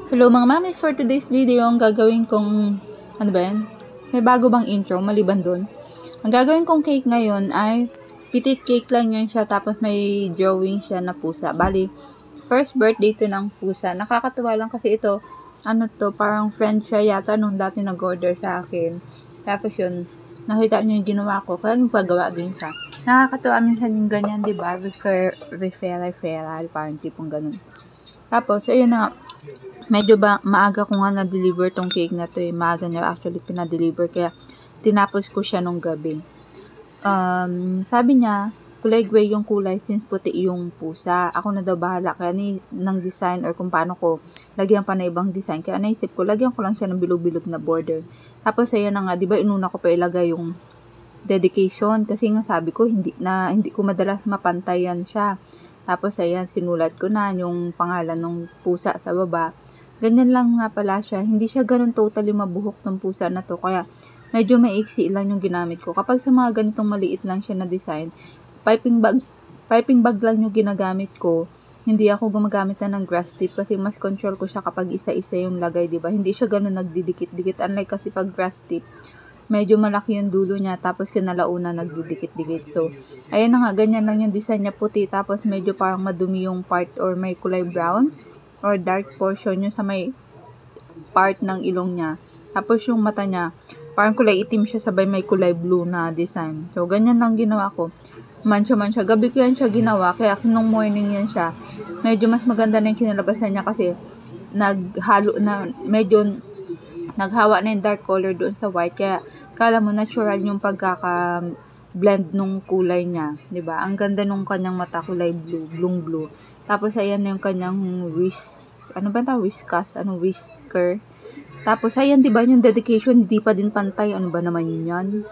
Hello mga mamis, for today's video, ang gagawin kong, ano ba yan? May bago bang intro, maliban dun. Ang gagawin kong cake ngayon ay, petite cake lang yan siya, tapos may drawing siya na pusa. Bali, first birthday to ng pusa. Nakakatuwa lang kasi ito, parang friend siya yata nung dati nag-order sa akin. Tapos yun, nakita niyo yung ginawa ko, kaya magpagawa din siya. Nakakatuwa minsan yung ganyan, diba? Referral, parang tipong ganun. Tapos, ayun na, medyo ba maaga ko nga na-deliver tong cake na to eh. Maaga niya actually pinadeliver kaya tinapos ko siya nung gabi. Sabi niya, kulay gray yung kulay since puti yung pusa. Ako na daw bahala kaya ng design or kung paano ko lagyan pa na ibang design. Kaya naisip ko, lagyan ko lang siya ng bilog-bilog na border. Tapos ayan na nga, di ba inuna ko pa ilagay yung dedication kasi nga sabi ko hindi ko madalas mapantayan siya. Tapos ayan, sinulat ko na yung pangalan ng pusa sa baba. Ganyan lang nga pala siya. Hindi siya ganun totally mabuhok ng pusa na to. Kaya medyo maiksi lang yung ginamit ko. Kapag sa mga ganitong maliit lang siya na design, piping bag lang yung ginagamit ko. Hindi ako gumagamit na ng grass tip kasi mas control ko siya kapag isa-isa yung lagay, diba? Hindi siya ganun nagdidikit-dikit. Unlike kasi pag grass tip, medyo malaki yung dulo niya, tapos kinalauna nagdidikit-dikit. So, ayan na nga, ganyan lang yung design niya, puti, tapos medyo parang madumi yung part or may kulay brown or dark portion yung sa may part ng ilong niya. Tapos yung mata niya, parang kulay itim siya sabay may kulay blue na design. So, ganyan lang ginawa ko. Mansya. Gabi ko yan siya ginawa, kaya nung morning yan siya, medyo mas maganda na yung kinalabasan niya kasi naghawa na yung dark color doon sa white. Kaya, kala mo natural yung pagkaka-blend nung kulay niya. 'Di ba? Ang ganda nung kanyang mata, kulay blue. Tapos, ayan na yung kanyang whisker. Tapos, ayan, 'di ba yung dedication, hindi pa din pantay. Ano ba naman yan?